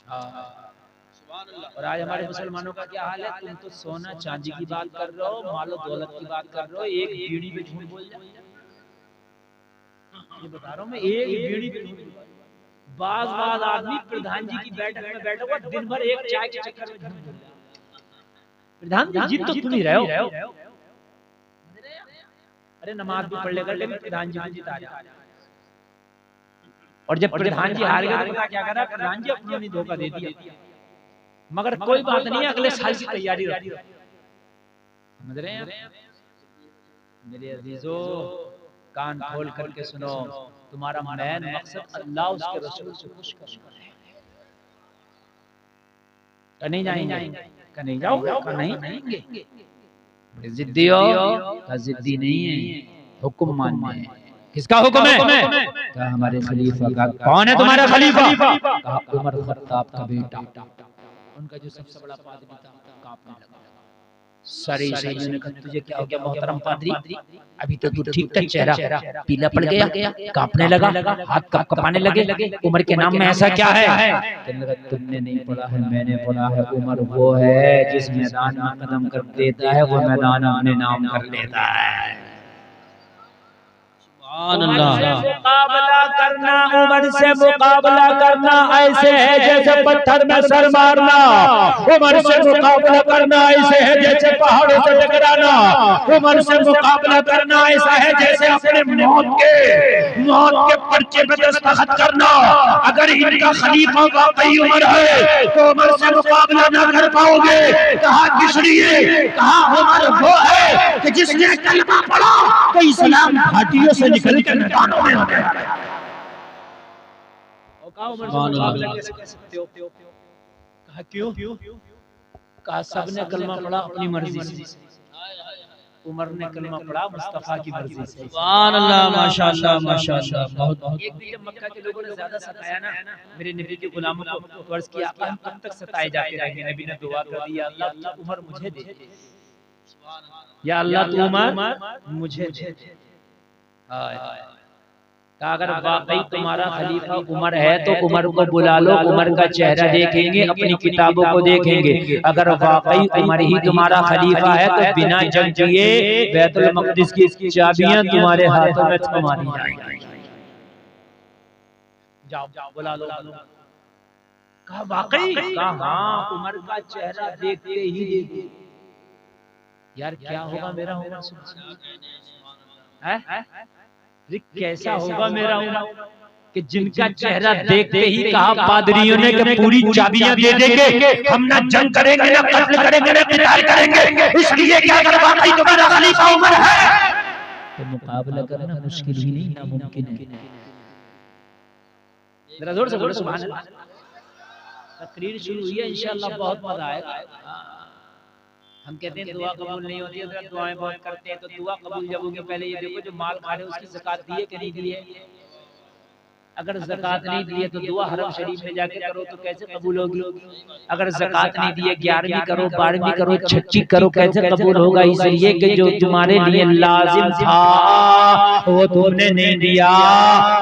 और आज हमारे मुसलमानों का क्या हाल है? तुम तो सोना चांदी की बात कर रहे हो, मालो दौलत की बात कर रहे हो, एक बीड़ी पे झूठ बोल जाए। ये बता रहा हूँ मैं, एक बीड़ी पे झूठ। बाज आदमी प्रधान जी की बैठक में बैठा हुआ दिन भर एक चाय के चक्कर में झूठ बोल रहा है। प्रधान जी जीत तो तुम ही रहे हो। अरे नमाज भी पढ़ लेकर के भी प्रधान जी को जिता रहा। और जब प्रधान जी हार गए तो पता क्या करा? प्रधान जी अपनों ने धोखा दे दिया, मगर कोई बात नहीं, अगले साल की तैयारी रखी। समझ रहे हैं मेरे अजीजों? कान खोल करके सुनो, तुम्हारा मेन मकसद अल्लाह उसके रसूल से खुश करना है। नहीं जाएंगे, नहीं जाओगे, नहीं जाएंगे। जिद्दी हो का जिद्दी नहीं है, हुक्म मानना है। किसका हुक्म है? कहा हमारे खलीफा का। कौन है तुम्हारा खलीफा? कहा उमर खत्ताब का बेटा। उनका जो सबसे बड़ा पादरी था कांपने लगा। सारी सैयदों ने कहा तुझे क्या हो गया मोहतरम पादरी? अभी तो तू ठीक था, चेहरा पीला पड़ गया, कांपने लगा, हाथ कपाने लगे। उमर के नाम में ऐसा क्या है? तुमने नहीं पढ़ा है, मैंने पढ़ा है। उमर वो है जिस मैदान में कदम कर देता है वो मैदान अपने नाम कर लेता है। उमर से मुकाबला करना, उमर से मुकाबला करना ऐसे है जैसे पत्थर में सर मारना। उमर से मुकाबला करना ऐसे है जैसे पहाड़ों से टकराना। उमर से मुकाबला करना ऐसा है जैसे अपने मौत के पर्चे पे दस्तखत करना। अगर इनका खलीफा वाकई उमर है तो उमर से मुकाबला ना कर पाओगे। कहा किस लिए? कहा उमर वो है कि जिसने कलमा पढ़ा तो इस्लाम घाटियों से निकल के मैदानों में हो गया। कहा क्यों? कहा सबने कलमा पढ़ा अपनी मर्जी से, उमर ने कलमा पढ़ा मुस्तफा की मर्जी से। सुभान अल्लाह, माशाअल्लाह माशाअल्लाह। बहुत एक दिन जब मक्का के लोगों ने ज्यादा सताया ना मेरे नबी के गुलामों को, तो अर्ज किया हम कब तक सताए जाते रहेंगे? नबी ने दुआ कर दी, या अल्लाह तू उमर मुझे दे, या अल्लाह तू उमर मुझे दे। अगर वाकई तुम्हारा खलीफा उमर है तो उमर को बुला लो, उमर का चेहरा देखेंगे, अपनी किताबों को देखेंगे। अगर वाकई उमर ही तुम्हारा खलीफा है तो बिना जंग किए बैतुल मक़दिस की चाबियां तुम्हारे हाथों में थमा दी जाएंगी। जाओ बुला लो। कहा वाकई? कहा हाँ, उमर का चेहरा देखते ही देखते यार क्या होगा मेरा उमर से? कैसा होगा मेरा उमर कि जिनका चेहरा देखते ही कहा पादरियों ने कि पूरी चाबियां दे देंगे, हम ना जंग करेंगे, ना कत्ल करेंगे, ना क़िताल करेंगे, इसलिए क्या अगर वाकई तुम्हारा खलीफा उमर है तो मुकाबला करना मुश्किल ही नहीं नामुमकिन है। जरा जोर से बोलो सुभान अल्लाह। तकरीर शुरू हुई है, इंशाअल्लाह बहुत मजा आएगा। हम कहते हैं दुआ कबूल नहीं होती है, अगर दुआएं बहुत करते हैं तो दुआ कबूल जब होगी पहले ये देखो जो माल खा रहे हो उसकी ज़कात दी है कि नहीं दी है। अगर ज़कात नहीं दी है तो दुआ हरम शरीफ में जाके करो तो कैसे कबूल होगी? अगर ज़कात नहीं दी है 11वीं करो, 12वीं करो, 6वीं करो, कैसे कबूल होगा? इसलिए कि जो तुम्हारे लिए लाजिम था वो तुमने नहीं दिया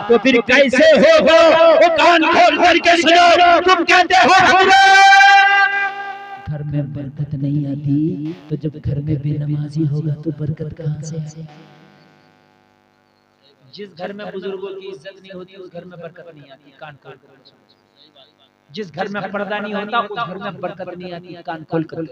तो फिर कैसे होगा? वो कान खोल करके सुनो, तुम कहते हो घर में बरकत नहीं आती तो जब घर में बेनमाजी होगा तो बरकत कहाँ से आएगी? जिस घर में बुजुर्गों की इज्जत नहीं होती उस घर में बरकत नहीं आती। कान खोल कर जिस घर में पर्दा नहीं होता उस घर में बरकत नहीं आती। कान खोल कर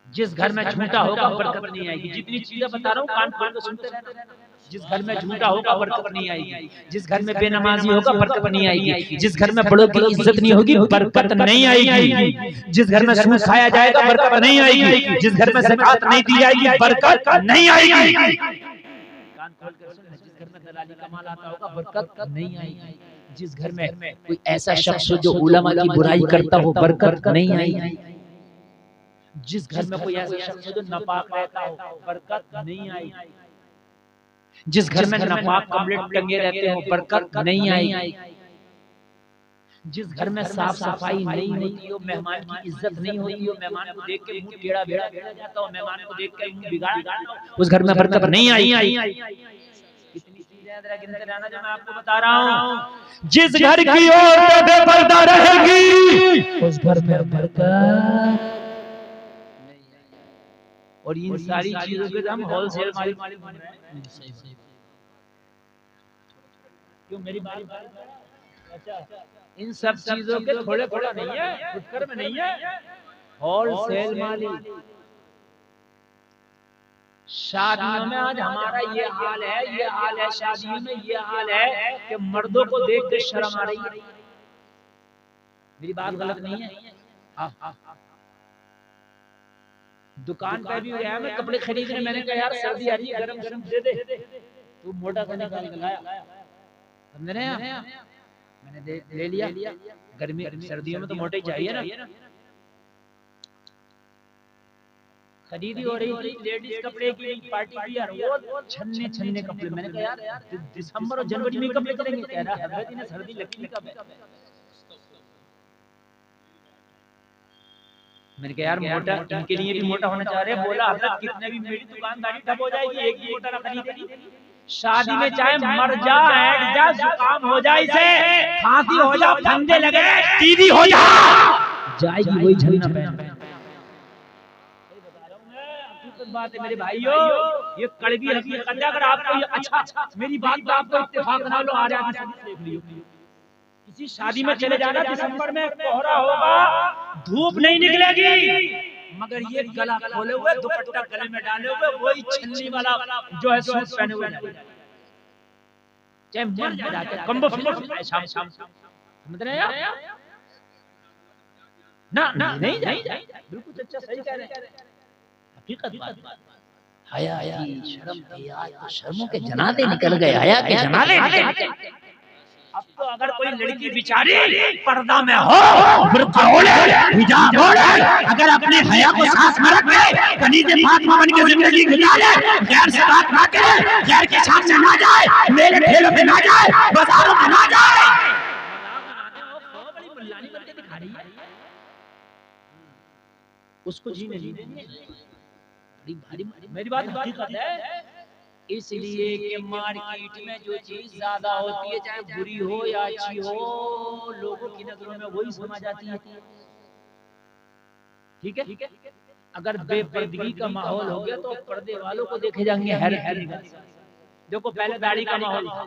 जिस घर में झूठा होगा बरकत नहीं आएगी। जितनी चीजें बता रहा हूँ कान खोल कर सुनते रहना। जिस घर में झूठा होगा बरकत नहीं आएगी, जिस घर में बेनमाजी होगा बरकत नहीं आएगी, जिस घर में बड़ों की इज्जत नहीं होगी बरकत नहीं आएगी, जिस घर में सूद खाया जाएगा बरकत नहीं आएगी, जिस घर में ज़कात नहीं दी जाएगी बरकत नहीं आएगी। कान खोल कर सुन, जिस घर में दलाली का माल आता होगा बरकत नहीं आएगी, जिस घर में कोई ऐसा शख्स हो जो उलमा की बुराई करता हो बरकत नहीं आएगी, जिस घर में कोई ऐसा शख्स हो जो नापाक रहता हो बरकत नहीं आएगी, जिस घर में नापाक कपड़े टंगे रहते हो बरकत नहीं आएगी, जिस घर में साफ सफाई नहीं होती हो, मेहमान की इज्जत नहीं होती हो, मेहमान को देख के मुंह टेढ़ा बेड़ा जाता हो, मेहमान को देख के मुंह बिगाड़ जाता हो, उस घर में बरकत नहीं आएगी। कितनी चीजें गिनते रहना जो मैं आपको बता रहा हूँ। जिस घर की औरत बेपर्दा रहेगी उस घर में बरकत। और इन सारी चीजों के हम होलसेल मालिक बन रहे हैं। क्यों मेरी बारी अच्छा, इन सब चीजों के थोड़े थोड़ा नहीं है, फुटकर में नहीं है, होलसेल मालिक। शादियों में आज हमारा ये हाल है, शादियों में ये हाल है कि मर्दों को देख के शर्म आ रही है। मेरी बात गलत नहीं है। दुकान पे भी गया मैं कपड़े खरीदने, मैंने कहा यार सर्दी आ रही है, गरम गरम दे दे, तू मोटा सा निकाल के लाया, समझ रहे हैं? मैंने ले लिया। गर्मी सर्दियों में तो मोटे ही चाहिए ना। खरीदी हो रही थी लेडीज कपड़े की पार्टी भी यार, वो छन्ने छन्ने कपड़े। मैंने कहा यार दिसंबर और जनवरी में कपड़े चलेंगे, कह रहा हजरत ने सर्दी लगती कब है। मैंने कहा यार मोटा इनके लिए भी मोटा होना चाह रहे हैं। बोला हजरत कितने भी मेरी दुकानदारी ठप हो जाएगी, एक भी मोटा ना खरीदेगी। शादी में चाहे मर जा, ऐड जा, जुकाम हो जाए, इसे खांसी हो जा, फंदे लगे, टीबी हो जा, जाएगी वही झलना पे। बात है मेरे भाइयों, ये कड़वी हकीकत है। अगर आपको ये अच्छा मेरी बात पे आपको इत्तेफाक ना लो, आ जाए देख लियो। किसी शादी में चले जाना, दिसंबर में कोहरा होगा, धूप नहीं निकलेगी, मगर ये गला खोले हुए, दुपट्टा गले में डाले हुए, वही छन्नी वाला जो है सूट पहने हुए, चाहे मर जाते कंबो फिल्म शाम समझ रहे हैं ना? नहीं जाए, बिल्कुल सच्चा सही कह रहे हैं, हकीकत बात। हया की शर्म की, आज तो शर्मों के जनाजे निकल गए, हया के जनाजे। अब तो अगर कोई लड़की बिचारी पर्दा में हो, बुर्का ओढ़े, हिजाब ओढ़े, अगर अपने हया को सांस में रख ले, कनीज़े फातिमा बन के जिंदगी गुजारे, गैर से बात ना करे, गैर के सामने ना जाए, मेरे ठेलों पे ना जाए, बाजारों में ना जाए, बड़ी मुल्लानी बन के दिखा रही है, उसको जीने बड़ी भारी। मेरी बात हकीकत है, इसलिए कि मार्केट में जो चीज ज्यादा होती है, चाहे बुरी हो या अच्छी हो, लोगों की नजरों में वही समझ जाती है। ठीक है? अगर बेपर्दगी का माहौल हो गया तो पर्दे वालों को देखे जाएंगे हर। देखो पहले दाढ़ी का माहौल था,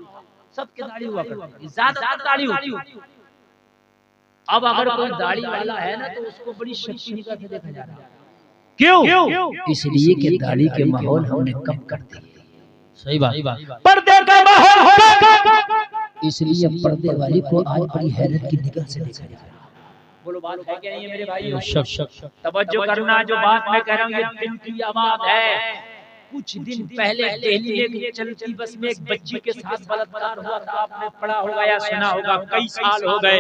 सबके दाढ़ी हुआ करती, ज्यादातर दाढ़ी होती। अब अगर कोई दाढ़ी वाला है ना, तो उसको बड़ी शक्ति निगाह से देखा जा रहा है। क्यों? इसलिए कि दाढ़ी के माहौल हमने कम कर दिए। सही बात। पर्दे का माहौल हो, इसलिए पर्दे वाली को आज बड़ी हैरत की निगाह से देखा जा रहा है। बोलो बात है क्या नहीं है मेरे भाई? तवज्जो करना, जो बात मैं कह रहा हूँ ये दिल की आवाज है। कुछ दिन पहले दिल्ली में चलती बस में एक बच्ची के साथ बलात्कार हुआ था, आपने पढ़ा होगा या सुना होगा, कई साल हो गए,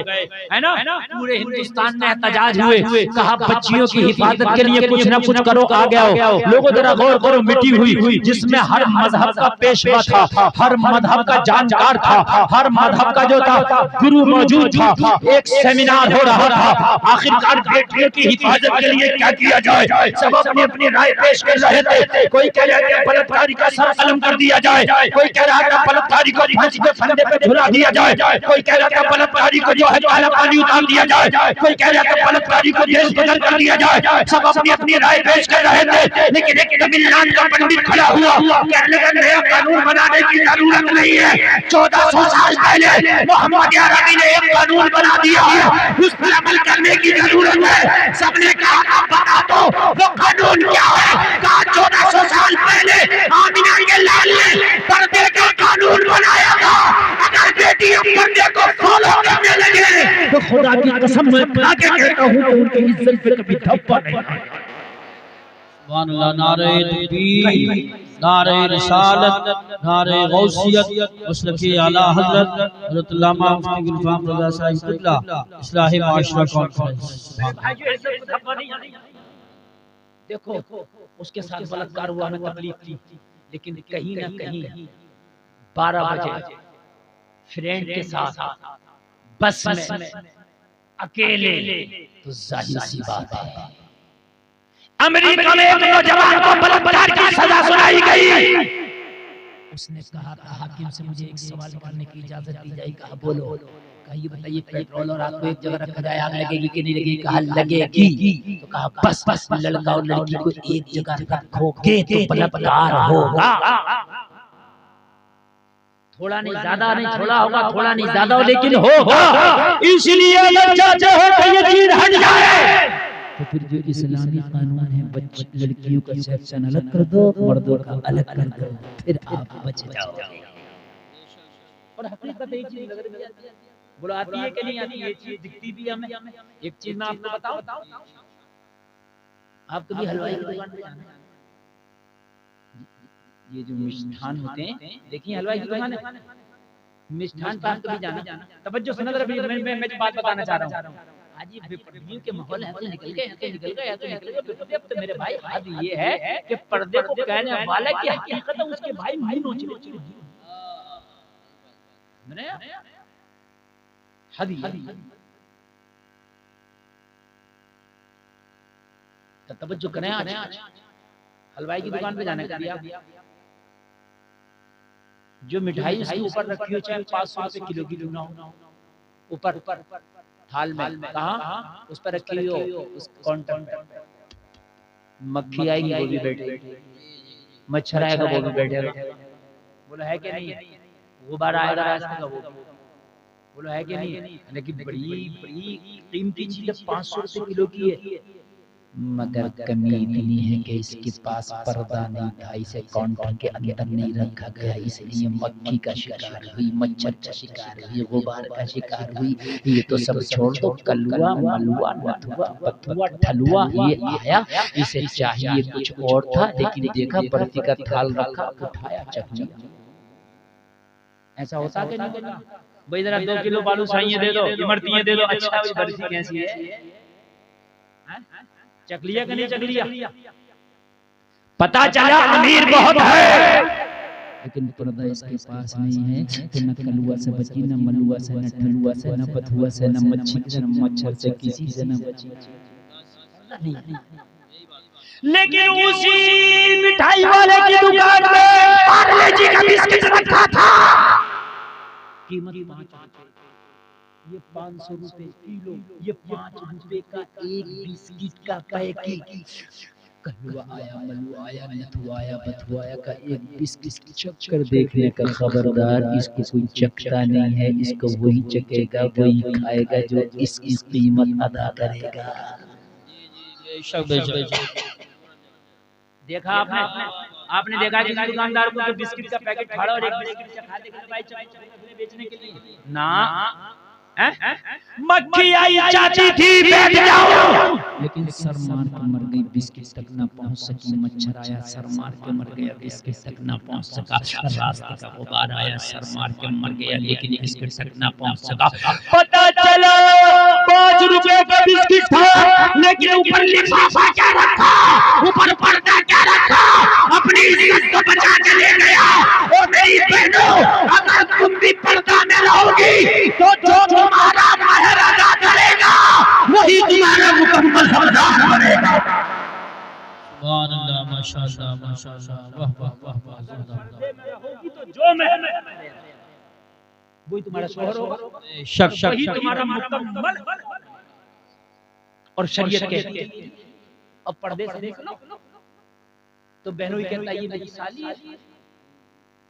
है ना? पूरे हिंदुस्तान में एहतजाज हुए, कहा बच्चियों की हिफाजत के लिए कुछ ना कुछ करो, आ गया हो। लोगों जरा गौर करो, मिट्टी हुई जिसमें हर मजहब का पेशवा था, हर मजहब का जानकार था, हर मजहब का जो था गुरु मौजूद था, एक सेमिनार हो रहा था। आखिरकार बेटियों की हिफाजत के लिए क्या किया जाए, सब अपनी अपनी राय पेश कर रहे थे। कोई कह रहा था बलात्कारी का सर कलम कर दिया जाए, कोई कह रहा था बलात्कारी को फांसी के फंदे पे झुला दिया जाए, कोई कह रहा था बलात्कारी को जो है काला पानी उतार दिया जाए, कोई कह रहा था बलात्कारी को देश बदल कर दिया जाए। सब अपनी अपनी राय पेश कर रहे थे, लेकिन एक तमिलनाडु का पंडित खड़ा हुआ, कहने लगा नया कानून बनाने की जरूरत नहीं है, 1400 साल पहले मोहम्मद अरबी ने एक कानून बना दिया है, उस पर अमल करने की जरूरत है। सबने कहा बता दो वो कानून क्या है? कहा 1400 साल पहले आमिना के लाल ने पर्दे का कानून बनाया था। अगर बेटियां पर्दे को फॉलो करने लगे तो खुदा की कसम मैं आगे कहता हूं कि उनकी इज्जत पे कभी धब्बा नहीं आएगा। सुभान अल्लाह। नारे तकबीर, नारे रिसालत, नारे गौसियत, मसलके आला हजरत हजरत अल्लामा मुफ्ती गुलफाम रज़ा साहिब किबला, इस्लाही माशरा कॉन्फ्रेंस। देखो उसके साथ बलात्कार हुआ, हमें तकलीफ थी, लेकिन कहीं ना कहीं 12 बजे फ्रेंड के साथ बस में अकेले, तो जाहिर सी बात है अमेरिका में एक नौजवान को बलात्कार की सजा सुनाई गई। उसने कहा था हाकिम से मुझे एक सवाल करने की इजाजत दी जाए। कहा बोलो। कहा ये बताइए पेट्रोल और आपको एक जगह रखा जाए आग लगेगी कि नहीं लगेगी? कहा लगेगी। तो कहा बस बस लड़का और लड़की को एक जगह रखोगे तो बलात्कार होगा। थोड़ा नहीं ज्यादा नहीं थोड़ा होगा, थोड़ा नहीं ज्यादा लेकिन होगा। इसलिए अगर चाहते हो कि ये चीज हट जाए तो फिर जो इस्लामी कानून है लड़कियों का सेक्शन अलग कर दो, मर्दों का अलग कर दो, फिर आप बच जाओगे। और हकीकत एक चीज लग रही है, बोलो आती है कि नहीं आती? ये चीज दिखती भी हमें। एक चीज मैं आपको बताऊं, आप कभी हलवाई की दुकान पे जाना, ये जो मिष्ठान होते हैं, देखिए हलवाई की दुकान है, मिष्ठान पान कभी जाना, तवज्जो सुना जरा, मैं जो बात बताना चाह रहा हूँ। आज ये बेपर्दगी के माहौल है तो निकल गए तो मेरे भाई आज ये है कि पर्दे को कहने वाला की हकीकत है उसके भाई मुंह नोच ले। हदी तवज्जो करें। आज हलवाई की दुकान पे जाने का दिया, जो मिठाई उसके ऊपर रखी हो चाहे 500 रुपए किलो की क्यों ना हो, ऊपर थाल में कहा उस पर रखी हो, उस काउंटर पे मक्खी आएगी वो भी बैठेगी, मच्छर आएगा वो भी बैठेगा। बोला है कि नहीं? गुब्बारा आएगा रास्ते का वो, बोला है कि नहीं? लेकिन बड़ी बड़ी कीमती चीज 500 रुपए किलो की है, मगर कमी इतनी है कि इसके पास पर्दा नहीं था, इसे काउंटर के अंदर नहीं रखा गया, इसलिए मक्खी का शिकार हुई, मच्छर का शिकार हुई, गुब्बार का शिकार हुई। ये तो सब छोड़ दो, कलुआ मलुआ नथुआ बथुआ ठलुआ ये आया, इसे चाहिए कुछ और था, लेकिन देखा बर्फी का थाल रखा, उठाया चख लिया। ऐसा होता कि नहीं? भाई जरा 2 किलो बालूशाही दे दो, इमरतियां दे दो, अच्छा बर्फी कैसी है? चकलिया का नहीं चकलिया, पता चला अमीर बहुत है लेकिन पर्दा इसके पास नहीं है, तो न कलुआ से बची, न मलुआ से, न ठलुआ से, न बथुआ से, न मच्छी से, न मच्छर से, किसी से न बची। लेकिन उसी मिठाई वाले की दुकान में पार्ले जी का बिस्किट रखा था, कीमत 5 रुपए, ये 500 रुपए किलो, ये 5 रुपए का एक बिस्किट का पैकेट। कलुआ आया, मलुआ आया, नथुआ आया, बथुआ आया का एक बिस्किट चख कर देखने का खबरदार, इसको कोई चखता नहीं है, इसको वही चखेगा, वही खाएगा जो इस कीमत अदा करेगा। देखा आपने देखा कि दुकानदार को बिस्किट का पैकेट फाड़ा और एक बिस्किट चखा देगा भाई चखने बेचने के लिए ना। मक्खी आई चाची थी बैठ जाओ, लेकिन सर मार के मर गई, बिस्किट तक ना पहुंच सकी। मच्छर आया सर मार के मर गया, बिस्किट तक ना पहुंच सका। रास्ते का गुब्बार आया सर मार के मर गया, लेकिन बिस्किट तक ना पहुंच सका। पता चला 5 रुपए का बिस्किट था, लेकिन ऊपर लिफाफा क्या रखा, ऊपर पर्दा क्या रखा, अपनी इज्जत को बचा के ले गया। और मेरी बहनों, अगर तुम भी पर्दा में रहोगी तो जो तुम्हारा महर अदा करेगा वही तुम्हारा मुकम्मल हकदार बनेगा। सुभान अल्लाह, माशाअल्लाह माशाअल्लाह, वाह वाह वाह वाह। रहोगी तो जो महर वही तुम्हारा शोहर होगा, वही तुम्हारा मुकम्मल। और शरीयत के अब पर्दे से देख लो तो बहनों ही कहता है ये मेरी साली है,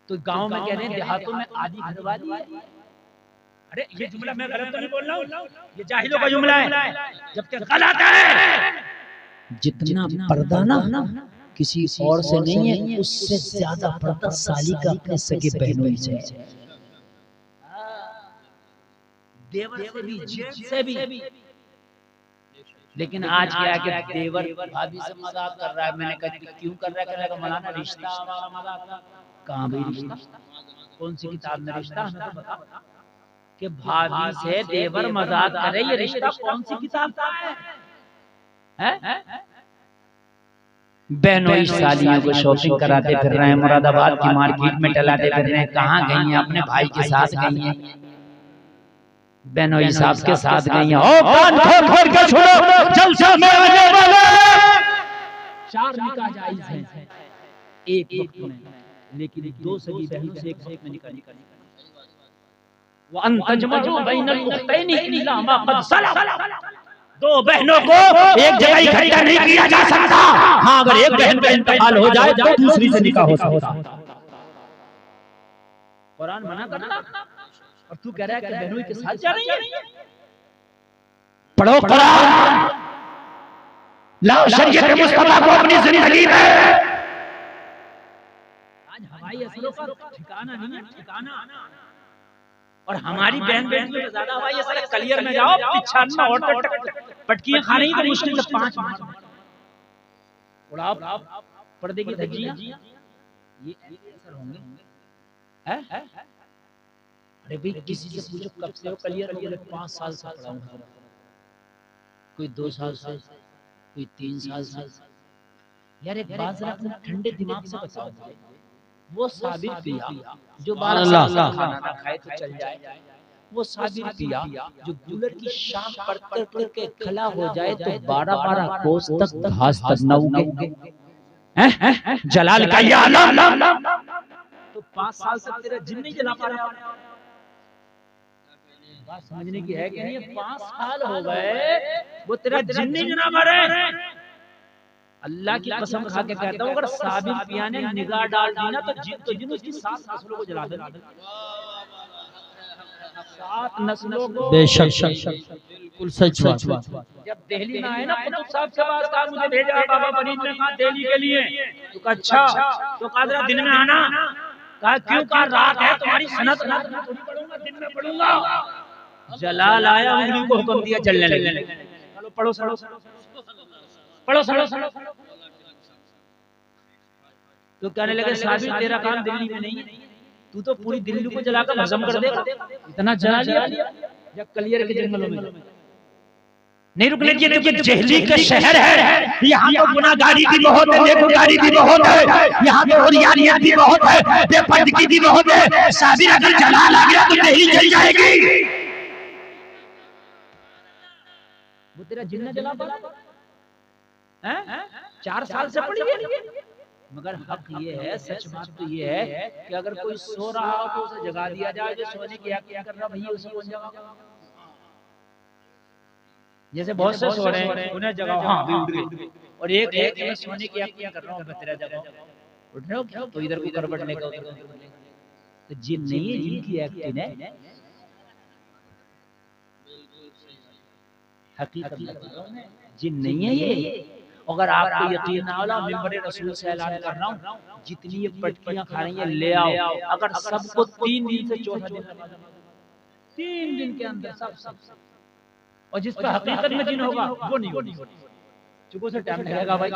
तो गांव में कह रहे हैं देहातों में आधी घरवाली है। अरे ये जुमला मैं गलत तो नहीं बोल रहा हूँ, ये जाहिलों का जुमला है, जबकि गलत है। जितना पर्दा ना किसी और से नहीं है, उससे ज्यादा पर्दा साली का अपने सगे बहनों ही से, देवर से भी, जेठ से भी। लेकिन आज क्या है कि देवर भाभी से मजाक कर रहा है। मैंने कहा क्यों कर रहा है? करेगा मौलाना रिश्ता हमारा मजाक। कहाँ भी रिश्ता? कौन सी किताब में रिश्ता? हमें तो बता कि भाभी से देवर मजाक करे, ये रिश्ता कौन सी किताब का है? बहनों ही सालियों को शॉपिंग कराते फिर रहे हैं, मुरादाबाद की मार्केट में टलाते फिर रहे हैं। कहाँ गई हैं? अपने भाई के साथ गई हैं, बहनों साहब के साथ गई हैं। ओ कान खोल के सुनो, जलसा में आने वाले 4 निकाह जायज हैं एक वक्त में, लेकिन दो सगी बहनों से एक में निकाह वो अंतजमउ बैनल उख्तैनी इल्ला मा क़द सलम। दो बहनों को एक जगह इकट्ठा नहीं किया जा सकता। हाँ, अगर एक बहन का इंतकाल हो जाए तो दूसरी से निकाह हो सकता। कुरान मना करता और तू कह रहा है कि बहनों के साथ जा रही है। पढ़ो कुरान, लाओ शरीयत मुस्तफा को अपनी जिंदगी में। आज हवाई असरों का ठिकाना नहीं है, ठिकाना। और हमारी बहन बेटियों में ज्यादा हवाई असर है। कलियर में जाओ, पिछाना और पटकियां खा रही तो मुश्किल से 5 उड़ाओ पर्दे की धज्जियां, ये असर होंगे हैं? अरे भाई किसी से पूछो कब से हो कलियर हो गया? 5 साल से पढ़ा हूं, कोई 2 साल से, कोई 3 साल से। यार एक बात जरा अपने ठंडे दिमाग से बताओ, वो साबिर पिया जो 12 साल खाना ना खाए तो चल जाए, वो साबिर पिया जो गुलर की शाख पर करके खला हो जाए तो 12-12 कोस तक घास तक न उगे। जलाल का ये आलम, तो 5 साल से तेरा जिन नहीं जला पा रहा। बात समझने की है कि नहीं? 5 साल हो गए वो तेरा जिन नहीं जना पा रहे। अल्लाह की कसम खा के कहता हूँ, अगर साबिर पिया ने निगाह डाल दी ना तो जिन उसकी 7 नस्लों को जला देना। 7 नस्लों को। बेशक बिल्कुल सच बात। जब दिल्ली में आए ना कुतुब साहब के पास, कहा मुझे भेजा है बाबा फरीद ने, कहा दिल्ली के लिए। तो कहा अच्छा, तो कहा जरा दिन में आना। कहा क्यों? कहा रात है तुम्हारी सनत, रात में थोड़ी पढ़ूंगा, दिन में पढ़ूंगा। जलाल आया, उंगली को हुक्म दिया चलने लगे। चलो पढ़ो सड़ो पढ़ो सड़ो। तो कहने लगे साबिर तेरा काम दिल्ली में नहीं है, तू तो पूरी दिल्ली को जलाकर भस्म कर देगा। इतना जला लिया जब कलियर के जंगलों में नहीं रुकने दिए, क्योंकि दिल्ली का शहर है। यहाँ तो गुनाहगारी भी बहुत है, नेकूगारी भी बहुत है, यहाँ तो औरियानियत भी बहुत है, बेपर्दगी भी बहुत है। साबिर अगर जलाल आ गया तो दिल्ली जल जाएगी। वो तेरा जिन्ना जला पड़ा 4 साल से पड़ी है। मगर हक ये है, सच बात तो ये है कि अगर कोई सो रहा हो तो उसे जगा दिया जाए। जो सोने की क्या कर रहा भैया उसी को जगाओ। जैसे बहुत से सो रहे हैं उन्हें जगाओ, हाँ भी उठ गए। और एक मैं सोने की क्या कर रहा हूँ, मैं तेरा जगाओ। उठ रहे हो क्या? तो इधर को करवटने का, तो जिन नहीं है, जिनकी एक्टिंग है। हकीकत जिन नहीं है ये। अगर आपको यकीन ना होला, मिंबर रसूल से ऐलान कर रहा हूँ, जितनी ये पटकियां खा रही हैं ले आओ। अगर सबको 3 दिन से 4 दिन, 3 दिन के अंदर सब। और जिस पर हकीकत में जिन होगा वो नहीं होगा। चुपो से टाइम लगेगा भाई।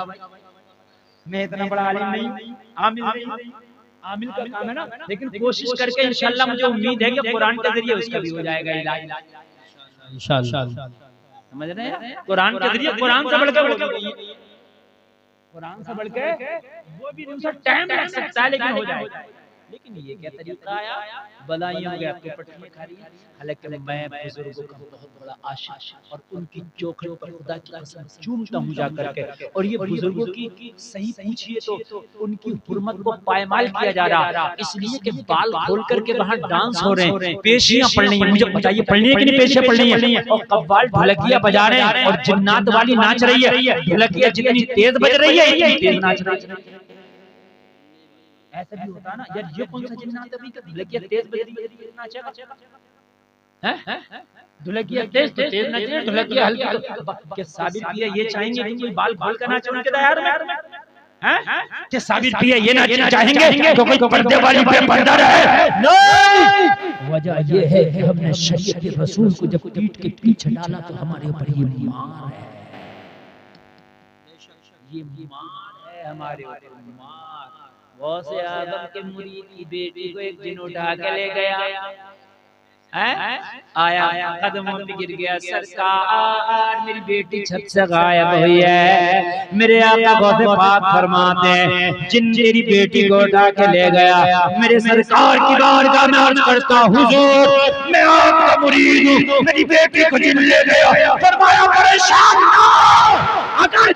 मैं इतना बड़ा आलिम नहीं, आमिल का काम है ना। लेकिन कोशिश करके इंशाल्लाह मुझे उम्मीद है कि कुरान के जरिए उसका भी हो जाएगा इलाज इंशाल्लाह। समझ रहे हैं? कुरान के जरिए, कुरान से बढ़कर कुरान से बढ़के वो भी उनसे टाइम लग सकता है, लेकिन हो जाएगा। लेकिन ये क्या तरीका आया? बलाइयों गया तो पटकियां खा रही है। हालांकि मैं बुजुर्गों का बहुत बड़ा आशिक और उनकी चौखट पर खुदा की कसम चूमता हूं जा करके। और ये बुजुर्गों की सही पूछिए तो उनकी हुर्मत को पायमाल किया जा रहा, इसलिए कि बाल खोल करके वहां डांस हो रहे हैं, पेशियां पढ़ रही हैं। मुझे बताइए पढ़नी है कि नहीं? पेशियां पढ़ रही हैं और कव्वाल ढोलकियां बजा रहे हैं और जिन्नात वाली नाच रही है। ढोलकियां जितनी तेज बज रही है इतनी तेज नाच रही है। ऐसा भी होता ना यार, ये कौन सा जिन्नात है कि ढोलकियां तेज बज रही है नाचेगा हैं? ढोलकियां तेज तो तेज नाचे, ढोलकियां हल्की के साबिर पिया ये चाहेंगे कि कोई बाल खोल कर नाचे उनके दायरे में हैं? कि साबिर पिया ये नाचना चाहेंगे तो कोई पर्दे वाली बेपर्दा रहे? नहीं, वजह ये है कि हमने शरीयत के रसूल को जब पीठ के पीछे डाला तो हमारे ऊपर ये मार है, ये मार है हमारे ऊपर मार। गौसे आदम के मुरीद की बेटी को एक जिन उठा के ले गया है? आया कदमों पे गिर गया, सरकार मेरी बेटी छत से गायब हुई है। मेरे आका गौसे पाक फरमाते हैं जिन तेरी बेटी को उठा के ले गया, मेरे सरकार की बारगाह में अर्ज करता हुजूर मैं आपका मुरीद हूं, मेरी बेटी को जिन ले गया। फरमाया परेशान ना, अगर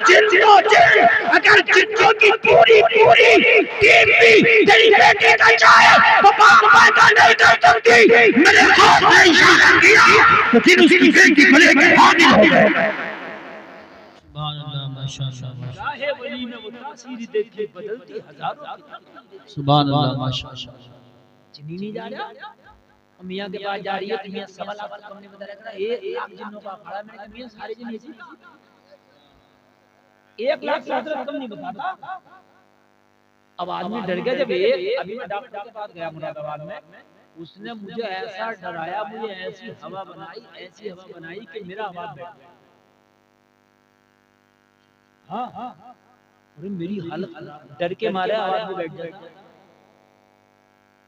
जिन्नों की पूरी टीम भी तेरी बेटी का चाहे तो बाप पैदा नहीं कर सकती। मेरे हाथ ने इशारा किया तो फिर उसकी बेटी गले में हाजिर हो गए। सुभान अल्लाह, माशाअल्लाह, चाहे वली में वो तासीर देखी बदलती हजारों की। सुभान अल्लाह, माशाअल्लाह। चिनी नहीं जा रहा, मियां के पास जा रही है, मियां सवा लाख कम नहीं बता रहा, 1 लाख जिन्नों का अखाड़ा। मैंने कहा मियां सारे जिन ऐसे 1 लाख से हजरत कम नहीं बताता। अब आदमी डर गया। जब अभी मैं डॉक्टर के पास गया मुरादाबाद में, उसने मुझे ऐसा डराया, मुझे ऐसी हवा बनाई कि मेरा आवाज बैठ गया। हाँ, अरे मेरी हालत डर के मारे आवाज में बैठ जाती।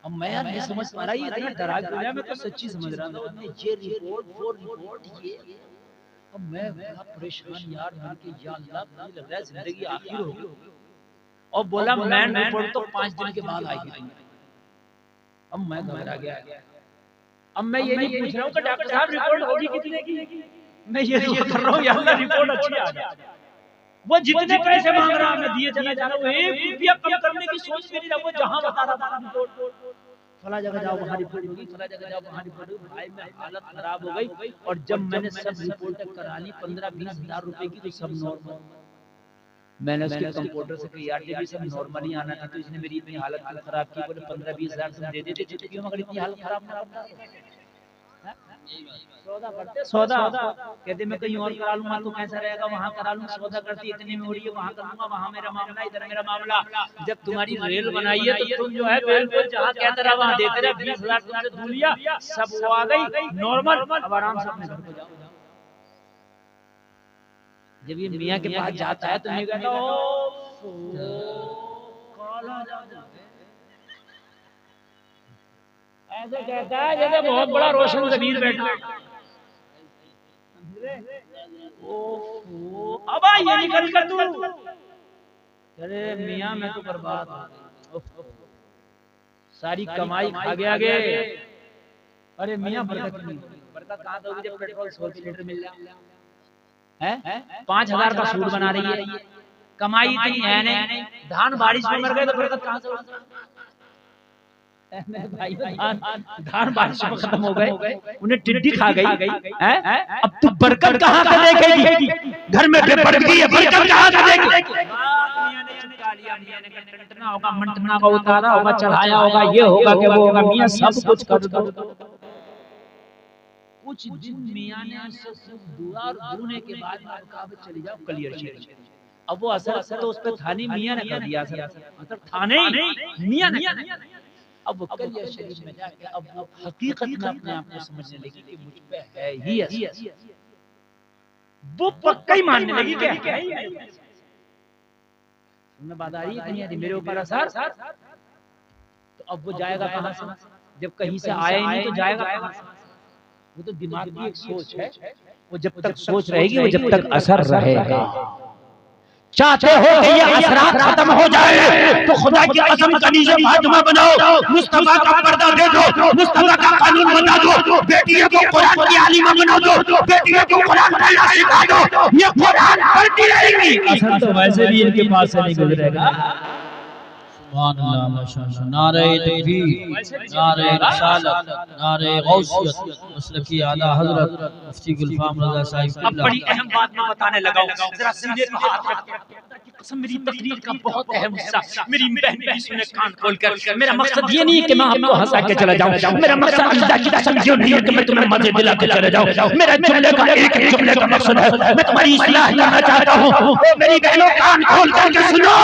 अब मैं यार नहीं समझ पा रहा ये इतना डरा क्यों है। मैं तो सच्ची समझ रहा था उसने ये रिपोर्ट ये। अब मैं बड़ा परेशान यार, मन के या अल्लाह मुझे लग रहा है जिंदगी आखिर होगी। और बोला मैन रिपोर्ट तो 5 दिन के बाद आएगी। अब मैं घबरा गया। अब मैं ये नहीं पूछ रहा हूँ कि डॉक्टर साहब रिपोर्ट होगी कितने की, मैं ये कर रहा हूँ या अल्लाह रिपोर्ट अच्छी आ जाए। वो जितने पैसे मांग रहा है मैं दिए चला जा रहा हूँ, 1 रुपया कम करने की सोच भी नहीं रहा। वो जहाँ बता रहा था रिपोर्ट, फला जगह जाओ वहाँ रिपोर्ट होगी, फला जगह जाओ वहाँ रिपोर्ट होगी। भाई में हालत खराब हो गई। और जब मैंने सब रिपोर्ट करा ली 15-20 हजार रुपए की, तो सब नॉर्मल। मैंने उसके कंप्यूटर से किया भी सब नॉर्मल ही आना था। तो इसने मेरी इतनी हालत खराब की। बोले 15-20 हजार तुम दे देते चुटकियों में, अगर इतनी हालत खराब ना करता। सौदा कहते मैं कहीं और करा लूंगा तो कैसा रहेगा, वहाँ करा लूंगा। सौदा करती इतने में हो रही है, वहाँ करूंगा, वहाँ मेरा मामला, इधर मेरा मामला। जब तुम्हारी रेल बनाई है तो तुम जो है बेल जहाँ कहते रहा वहाँ देते रहे। 20 हजार तुमसे धू लिया, सब वो आ गई नॉर्मल। अब आराम से अपने घर को जाओ। जब ये मियाँ के पास जाता है तो मैं कहता ऐसे कहता है जैसे बहुत बड़ा रोशन जमीर बैठा। अब ये निकल कर तू, अरे मियाँ मैं तो बर्बाद हो गई, सारी कमाई खा गया आगे। अरे मियाँ बरकत नहीं, बरकत कहाँ दोगी जब पेट्रोल 100 लीटर मिल जाए है। 5000 का सूट बना रही है, कमाई इतनी है नहीं। धान बारिश में मर गए तो बरकत कहाँ से होगी। भाई धान बारिश में खत्म हो गए, उन्हें टिड्डी खा गई है। अब तू बरकत कहाँ से देखेगी, घर में बरकती है, बरकत कहाँ से देखेगी। टंटना होगा, मंटना का उतारा होगा, चढ़ाया होगा, ये होगा कि वो होगा। मियाँ सब कुछ कर दो। कुछ दिन मियाँ ने दुआ दुने के बाद चली जाओ क्लियर शेर। अब वो असर तो उस पर था नहीं, मियाँ ने कर दिया असर था नहीं, मियाँ ने। अब वो क्लियर शरीफ में जाके अब वो हकीकत में अपने आप को समझने लगी कि मुझ पे है ही असर। वो पक्का ही मानने लगी कि है ही। मैं बात आ रही है कि मेरे ऊपर असर। तो अब वो जाएगा कहाँ से, जब कहीं से आया ही नहीं तो जाएगा कहाँ से। वो तो दिमाग की एक सोच है, वो जब तक सोच रहेगी वो जब तक असर रहेगा। चाहते हो कि ये असरात खत्म हो जाए तो खुदा की कसम कनीज़े फातिमा बनाओ, मुस्तफा का पर्दा दे दो, मुस्तफा का कानून बना दो, बेटियों को कुरान की आलिमा बना दो, बेटियों को कुरान पढ़ना सिखा दो। ये कुरान पढ़ती रहेंगी, असर तो वैसे भी इनके पास से नहीं गुजरेगा। सुभान अल्लाह, माशाअल्लाह। नारे तकबीर, नारे रिसालत, नारे गौसियत, मसलकी आला हजरत मुफ्ती गुलफाम रज़ा साहिब। अब बड़ी अहम बात मैं बताने लगा हूं, जरा सीने पे हाथ रख। कसम मेरी तकरीर का बहुत अहम हिस्सा मेरी बहन भी सुने कान खोलकर। मेरा मकसद ये नहीं है कि मैं आपको हंसा के चला जाऊं, मेरा मकसद अल्लाह की कसम ये नहीं है कि मैं तुम्हें मजे दिला के चला जाऊं। मेरा जुमले का एक जुमले का मकसद है, मैं तुम्हारी इस्लाह करना चाहता हूं। मेरी बहनों कान खोल करके सुनो।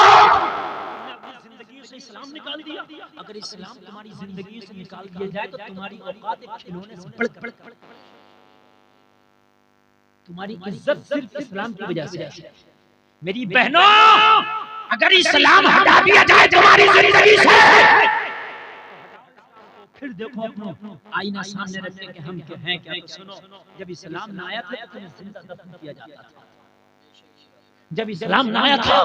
इस्लाम निकाल दिया, अगर इस्लाम तुम्हारी जिंदगी से निकाल दिया जाए तो तुम्हारी औकात एक खिलौने से बढ़ तुम्हारी इज्जत सिर्फ इस्लाम की वजह से है। मेरी बहनों, अगर इस्लाम हटा दिया जाए तुम्हारी जिंदगी से, फिर देखो अपनो आईना सामने रख के हम क्या हैं क्या। तो सुनो, जब इस्लाम ना आया था तो तुम्हें जिंदा दफन किया जाता था। जब इस्लाम ना आया था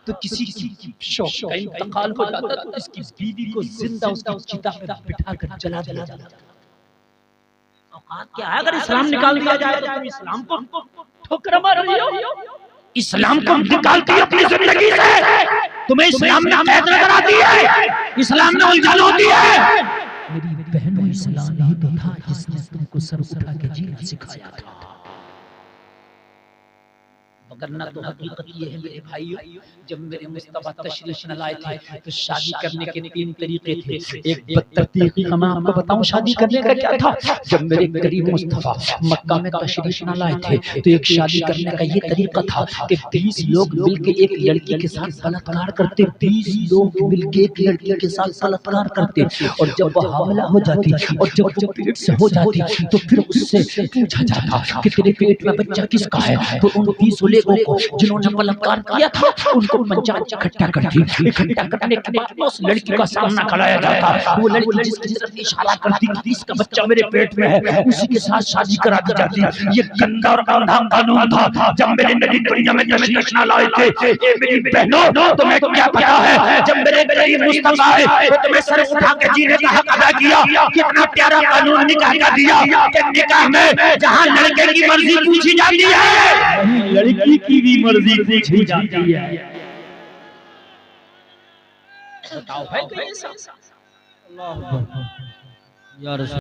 तो किसी की शौक का इंतकाल हो जाता तो उसकी बीवी को जिंदा उसकी चिता पे बिठा कर जला दिया जाता। औकात क्या है, अगर इस्लाम निकाल दिया जाए तो तुम इस्लाम को ठोकर मार रही हो। इस्लाम को निकालती है अपनी जिंदगी से, तुम्हें इस्लाम में कैद नजर आती है, इस्लाम में उलझन होती है। मेरी बहनों, इस्लाम ही तो था जिसने तुमको सर उठा के जीना सिखाया था। वरना तो हकीकत ये है मेरे भाइयों, जब मेरे मुस्तफा तशरीफ न लाए थे तो शादी करने के 3 तरीके थे। एक बदतरीका मैं आपको बताऊं शादी करने का क्या था। जब मेरे करीम मुस्तफा मक्का में तशरीफ न लाए थे तो एक शादी करने का ये तरीका था कि 20 लोग मिलकर एक लड़की के साथ बलात्कार करते, 20 लोग मिलकर एक लड़की के साथ बलात्कार करते, और जब वह हामिला हो जाती और जब वो पेट से हो जाती तो फिर उससे पूछा जाता कि तेरे पेट में बच्चा किसका है। तो उन 20 लोगों को जिन्होंने बलात्कार किया था उनको पंचायत इकट्ठा करती, इकट्ठा करने के बाद उस लड़की का सामना कराया जाता। वो लड़की जिसकी तरफ इशारा करती कि इसका बच्चा मेरे पेट में है, उसी के साथ शादी करा दी जाती। ये गंदा और अंधा कानून था जब मेरे नबी दुनिया में तशरीफ न लाए थे। ये मेरी बहनों, तुम्हें क्या पता है जब मेरे करीम मुस्तफा आए तो तुम्हें सर उठा के जीने का हक अदा किया। कितना प्यारा कानून निकाह का दिया कि निकाह में जहां लड़के की मर्जी पूछी जाती है लड़की की भी मर्जी पूछी जाती है। बताओ है कैसा? अल्लाह या रसूल